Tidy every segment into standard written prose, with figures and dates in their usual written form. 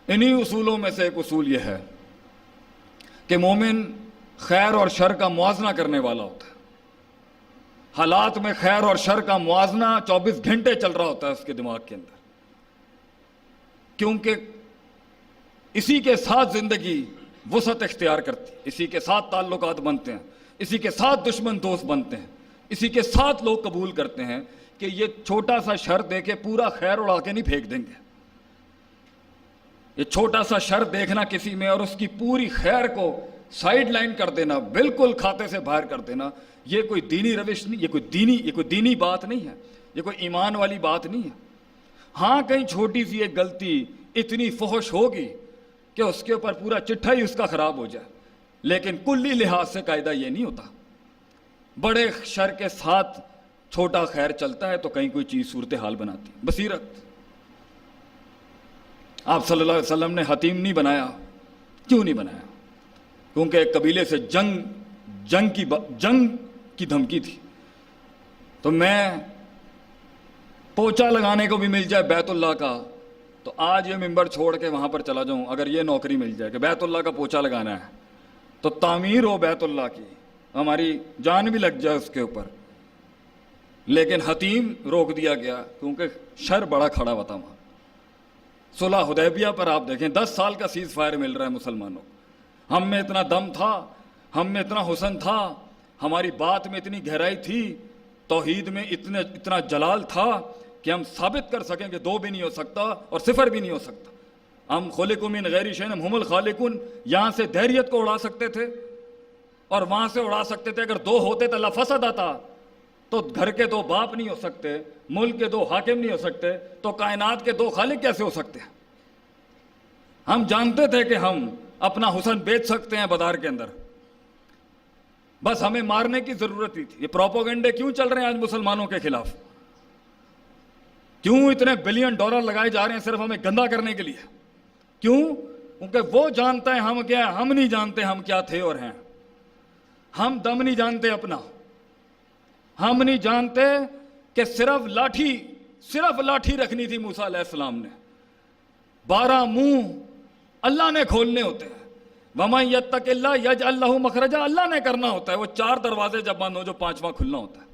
इन्हीं उसूलों में से एक उसूल यह है कि मोमिन खैर और शर का मुआजना करने वाला होता है। हालात में खैर और शर का मुआजना 24 घंटे चल रहा होता है उसके दिमाग के अंदर, क्योंकि इसी के साथ जिंदगी वसअत इख्तियार करती है, इसी के साथ ताल्लुकात बनते हैं, इसी के साथ दुश्मन दोस्त बनते हैं, इसी के साथ लोग कबूल करते हैं कि ये छोटा सा शर दे के पूरा खैर उड़ा के नहीं फेंक देंगे। ये छोटा सा शर देखना किसी में और उसकी पूरी खैर को साइड लाइन कर देना, बिल्कुल खाते से बाहर कर देना, ये कोई दीनी रविश नहीं, ये कोई दीनी बात नहीं है, ये कोई ईमान वाली बात नहीं है। हाँ, कहीं छोटी सी एक गलती इतनी फहश होगी कि उसके ऊपर पूरा चिट्ठा ही उसका खराब हो जाए, लेकिन कुल्ली लिहाज से कायदा ये नहीं होता। बड़े शर के साथ छोटा खैर चलता है तो कहीं कोई चीज सूरत हाल बनाती है। बसीरत आप सल्लल्लाहु अलैहि वसल्लम ने हतीम नहीं बनाया। क्यों नहीं बनाया? क्योंकि एक कबीले से जंग की धमकी थी। तो मैं पोछा लगाने को भी मिल जाए बैतुल्लाह का तो आज ये मिंबर छोड़ के वहां पर चला जाऊं, अगर ये नौकरी मिल जाए कि बैतुल्लाह का पोछा लगाना है तो तामीर हो बैतुल्लाह की, हमारी जान भी लग जाए उसके ऊपर। लेकिन हतीम रोक दिया गया क्योंकि शर बड़ा खड़ा हुआ था वहां। सुलह हुदैबिया पर आप देखें 10 साल का सीज फायर मिल रहा है मुसलमानों को। हम में इतना दम था, हम में इतना हुस्न था, हमारी बात में इतनी गहराई थी, तौहीद में इतना जलाल था कि हम साबित कर सकें कि 2 भी नहीं हो सकता और 0 भी नहीं हो सकता। हम खुलिकु मिन गैरि शैइन हुमुल खालिकुन, यहाँ से धैर्यत को उड़ा सकते थे और वहां से उड़ा सकते थे। अगर 2 होते तो लफसद आता, तो घर के 2 बाप नहीं हो सकते, मुल्क के 2 हाकिम नहीं हो सकते, तो कायनात के 2 खालिक कैसे हो सकते हैं? हम जानते थे कि हम अपना हुस्न बेच सकते हैं बाजार के अंदर, बस हमें मारने की जरूरत ही थी। ये प्रोपोगंडे क्यों चल रहे हैं आज मुसलमानों के खिलाफ? क्यों इतने बिलियन डॉलर लगाए जा रहे हैं सिर्फ हमें गंदा करने के लिए? क्यों? क्योंकि वो जानता है हम क्या, हम नहीं जानते हम क्या थे और हैं। हम दम नहीं जानते अपना, हम नहीं जानते कि सिर्फ लाठी रखनी थी मूसा अलैहिस्सलाम ने। 12 मुंह अल्लाह ने खोलने होते हैं। वमन यत्तकिल्लाह यजअल लहू मखरजा, अल्लाह ने करना होता है। वो 4 दरवाजे जब बंद हो जो 5वां खुलना होता है।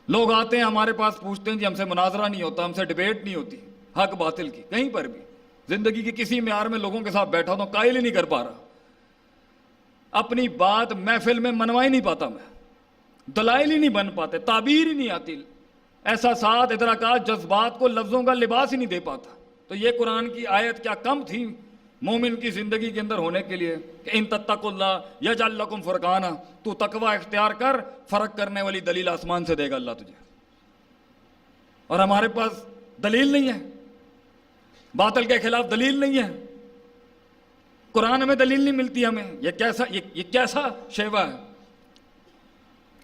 लोग आते हैं हमारे पास, पूछते हैं जी हमसे मुनाजरा नहीं होता, हमसे डिबेट नहीं होती हक बातिल की। कहीं पर भी जिंदगी की किसी म्यार में लोगों के साथ बैठा तो कायल ही नहीं कर पा रहा, अपनी बात महफिल में मनवा ही नहीं पाता, मैं दलाइल ही नहीं बन पाते, ताबीर ही नहीं आती, एहसासात इदराकात जज्बात को लफ्जों का लिबास ही नहीं दे पाता। तो ये कुरान की आयत क्या कम थी मोमिन की जिंदगी के अंदर होने के लिए कि इन तत्तकुल्लाह यजअल लकुम फुरकाना, तू तकवा इख्तियार कर, फर्क करने वाली दलील आसमान से देगा अल्लाह तुझे। और हमारे पास दलील नहीं है, बातिल के खिलाफ दलील नहीं है, कुरान में दलील नहीं मिलती हमें। ये कैसा शेवा है?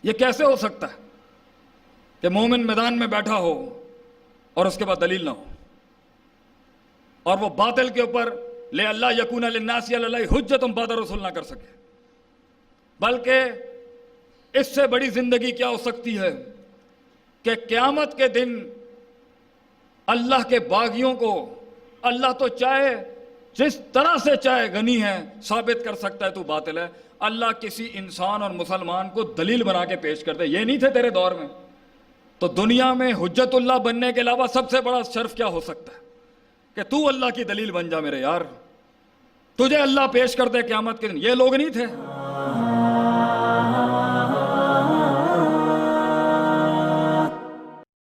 ये कैसे हो सकता है कि मोमिन मैदान में बैठा हो और उसके बाद दलील ना हो, और वो बातिल के ऊपर ले अल्लाह यकून लिन्नासी अलैहि हुज्जतुन बअद रसूल ना कर सके? बल्कि इससे बड़ी जिंदगी क्या हो सकती है कि क़यामत के दिन अल्लाह के बागियों को अल्लाह तो चाहे जिस तरह से चाहे गनी है साबित कर सकता है तू बातिल है। अल्लाह किसी इंसान और मुसलमान को दलील बना के पेश कर दे। ये नहीं थे तेरे दौर में, तो दुनिया में हुज्जतुल्लाह बनने के अलावा सबसे बड़ा शर्फ क्या हो सकता है कि तू अल्लाह की दलील बन जा मेरे यार, तुझे अल्लाह पेश कर दे क़यामत के दिन। ये लोग नहीं थे।